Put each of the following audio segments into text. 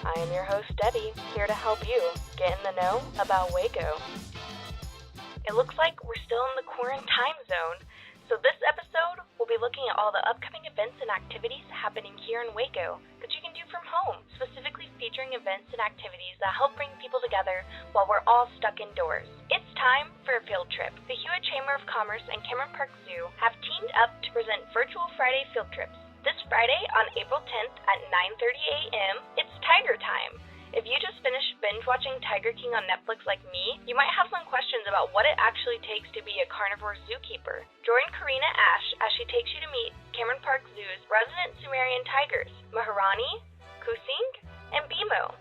I am your host, Debbie, here to help you get in the know about Waco. It looks like we're still in the quarantine zone, so this episode we'll be looking at all the upcoming events and activities happening here in Waco that you can do from home, specifically featuring events and activities that help bring people together while we're all stuck indoors. It's time for a field trip. The Hewitt Chamber of Commerce and Cameron Park Zoo have teamed up to present virtual Friday field trips. This Friday on April 10th at 9:30 a.m., it's Tiger Time. If you just finished binge-watching Tiger King on Netflix like me, you might have some questions about what it actually takes to be a carnivore zookeeper. Join Karina Ash as she takes you to meet Cameron Park Zoo's resident Sumerian tigers, Maharani, Kusing, and Bimo.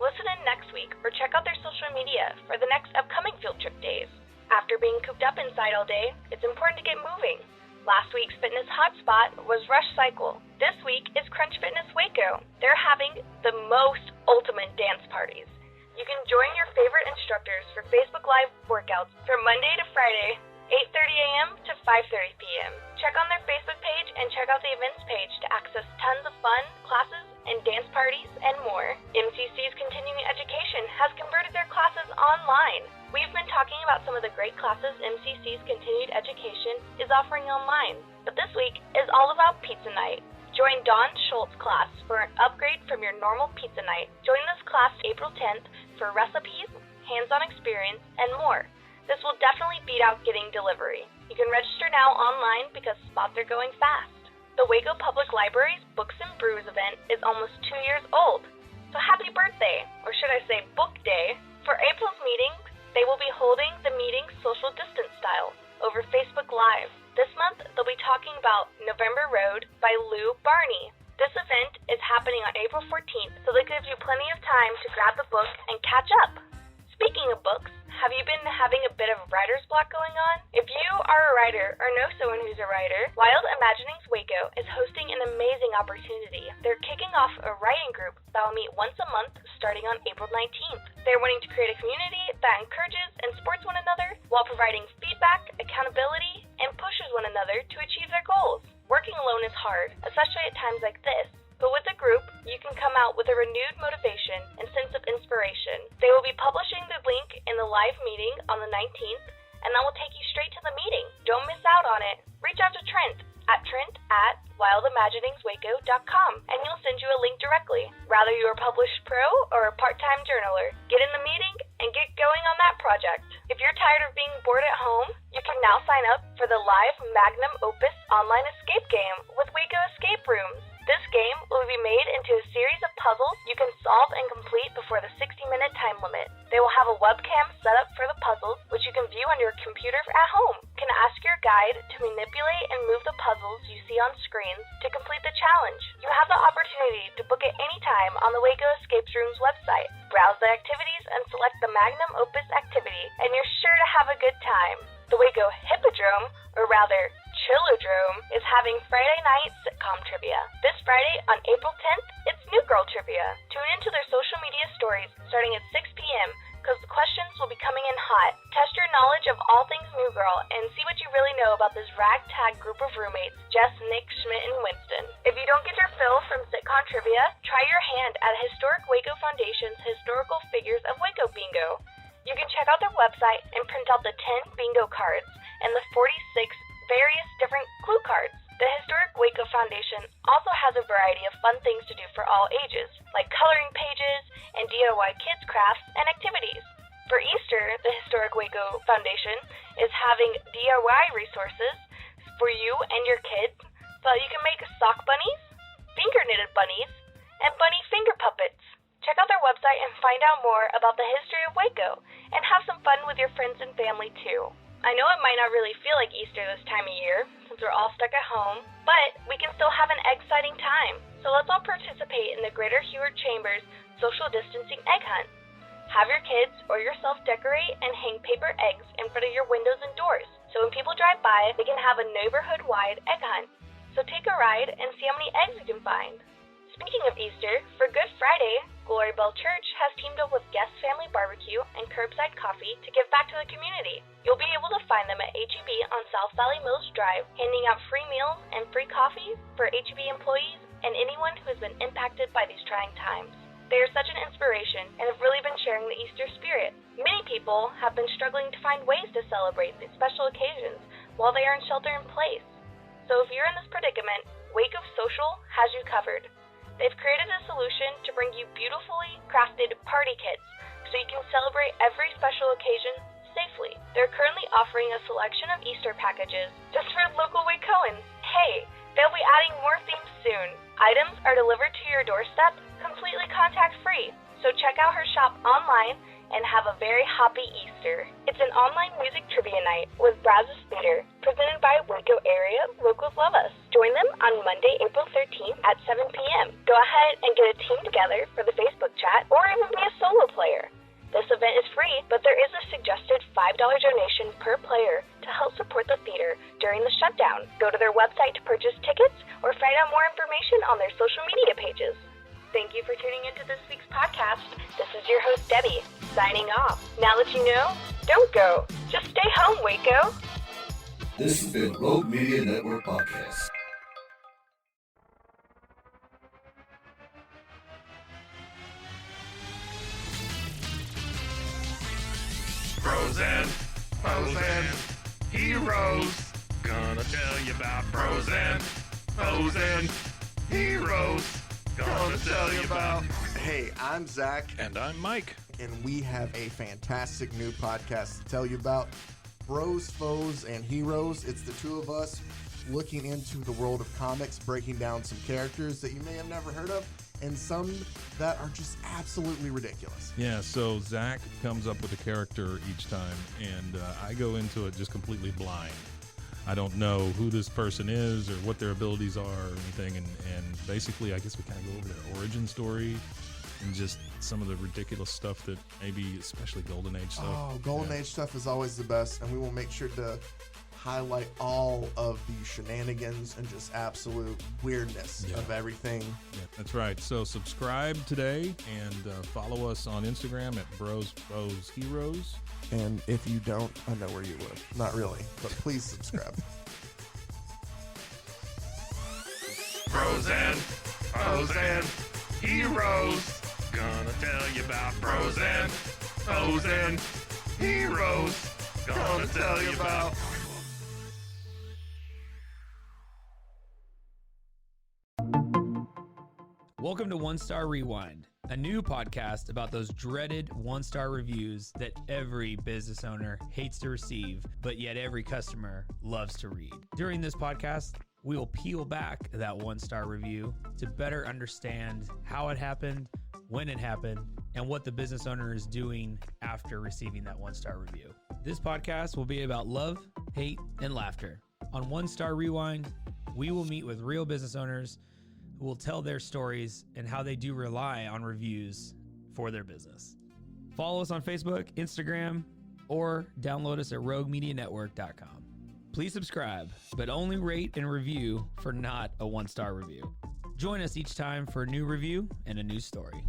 Listen in next week or check out their social media for the next upcoming field trip days. After being cooped up inside all day, it's important to get moving. Last week's fitness hotspot was Rush Cycle. This week is Crunch Fitness Waco. They're having the most ultimate dance parties. You can join your favorite instructors for Facebook Live workouts from Monday to Friday, 8:30 a.m. to 5:30 p.m. Check on their Facebook page and check out the events page to access tons of fun, classes, and dance parties, and more. MCC's Continuing Education has converted their classes online. We've been talking about some of the great classes MCC's Continued Education is offering online, but this week is all about pizza night. Join Dawn Schultz's class for an upgrade from your normal pizza night. Join this class April 10th for recipes, hands-on experience, and more. This will definitely beat out getting delivery. You can register now online because spots are going fast. The Waco Public Library's Books and Brews event is almost 2 years old, so happy birthday, or should I say book day. For April's meeting, they will be holding the meeting social distance style over Facebook Live. This month, they'll be talking about November Road by Lou Barney. This event is happening on April 14th, so that gives you plenty of time to grab the book and catch up. Speaking of books, have you been having a bit of writer's block going on? If you are a writer or know someone who's a writer, Wild Imaginings Waco is hosting an amazing opportunity. They're kicking off a writing group that will meet once a month starting on April 19th. They're wanting to create a community that encourages and supports one another while providing feedback, accountability, and pushes one another to achieve their goals. Working alone is hard, especially at times like this. But with a group, you can come out with a renewed motivation and sense of inspiration. They will be publishing the link in the live meeting on the 19th, and that will take you straight to the meeting. Don't miss out on it. Reach out to Trent at wildimaginingswaco.com, and he'll send you a link directly. Whether you're a published pro or a part-time journaler, get in the meeting and get going on that project. If you're tired of being bored at home, you can now sign up for the live magnum opus online escape game with Waco Escape Rooms. This game will be made into a series of puzzles you can solve and complete before the 60-minute time limit. They will have a webcam set up for the puzzles, which you can view on your computer at home. You can ask your guide to manipulate and move the puzzles you see on screens to complete the challenge. You have the opportunity to book at any time on the Waco Escape Rooms website. Browse the activities and select the magnum opus activity, and you're sure to have a good time. The Waco Hippodrome, or rather Chillodrome, is having Friday night sitcom trivia. This Friday on April 10th, it's New Girl trivia. Tune into their social media stories starting at 6 p.m. because the questions will be coming in hot. Test your knowledge of all things New Girl and see what you really know about this ragtag group of roommates, Jess, Nick, Schmidt, and Winston. If you don't get your fill from sitcom trivia, try your hand at Historic Waco Foundation's Historical Figures of Waco Bingo. You can check out their website and print out the 10 bingo cards and the 46 various different clue cards. The Historic Waco Foundation also has a variety of fun things to do for all ages, like coloring pages and DIY kids crafts and activities. For Easter, the Historic Waco Foundation is having DIY resources for you and your kids so that you can make sock bunnies, finger knitted bunnies, and bunny finger puppets. Check out their website and find out more about the history of Waco and have some fun with your friends and family too. I know it might not really feel like Easter this time of year since we're all stuck at home, but we can still have an exciting time. So let's all participate in the Greater Hewitt Chamber's social distancing egg hunt. Have your kids or yourself decorate and hang paper eggs in front of your windows and doors, so when people drive by, they can have a neighborhood-wide egg hunt. So take a ride and see how many eggs you can find. Speaking of Easter, for Good Friday, Glory Bell Church has teamed up with Guest Family Barbecue and Curbside Coffee to give back to the community. You'll be able to find them at HEB on South Valley Mills Drive, handing out free meals and free coffee for HEB employees and anyone who has been impacted by these trying times. They are such an inspiration and have really been sharing the Easter spirit. Many people have been struggling to find ways to celebrate these special occasions while they are in shelter in place. So if you're in this predicament, Waco Social has you covered. They've created a solution to bring you beautifully crafted party kits so you can celebrate every special occasion safely. They're currently offering a selection of Easter packages just for local Wacoans. Hey, they'll be adding more themes soon. Items are delivered to your doorstep completely contact-free. So check out her shop online and have a very happy Easter. It's an online music trivia night with Brazos Theater, presented by Waco Area Locals Love Us. Join them on Monday, April 13th at 7 p.m. Go ahead and get a team together for the Facebook chat or even be a solo player. This event is free, but there is a suggested $5 donation per player to help support the theater during the shutdown. Go to their website to purchase tickets or find out more information on their social media pages. Thank you for tuning into this week's podcast. This is your host, Debbie, signing off. Now that you know, don't go. Just stay home, Waco. This has been Rogue Media Network Podcast. Frozen heroes. Gonna tell you about frozen heroes. Gonna tell you about. Hey, I'm Zach. And I'm Mike. And we have a fantastic new podcast to tell you about. Bros, Foes, and Heroes. It's the two of us looking into the world of comics, breaking down some characters that you may have never heard of, and some that are just absolutely ridiculous. Yeah, so Zach comes up with a character each time, and I go into it just completely blind. I don't know who this person is or what their abilities are or anything, and basically I guess we kind of go over their origin story and just some of the ridiculous stuff that maybe, especially Golden Age stuff. Oh, Golden Age stuff is always the best, and we will make sure to highlight all of the shenanigans and just absolute weirdness of everything. Yeah, that's right. So subscribe today and follow us on Instagram at Bros, Foes, Heroes. And if you don't, I know where you live. Not really, but please subscribe. Frozen heroes. Gonna tell you about frozen heroes. Gonna tell you about. Welcome to One Star Rewind, a new podcast about those dreaded one-star reviews that every business owner hates to receive, but yet every customer loves to read. During this podcast, we will peel back that one-star review to better understand how it happened, when it happened, and what the business owner is doing after receiving that one-star review. This podcast will be about love, hate, and laughter. On One Star Rewind, we will meet with real business owners who will tell their stories and how they do rely on reviews for their business. Follow us on Facebook, Instagram, or download us at roguemedianetwork.com. Please subscribe, but only rate and review for not a one-star review. Join us each time for a new review and a new story.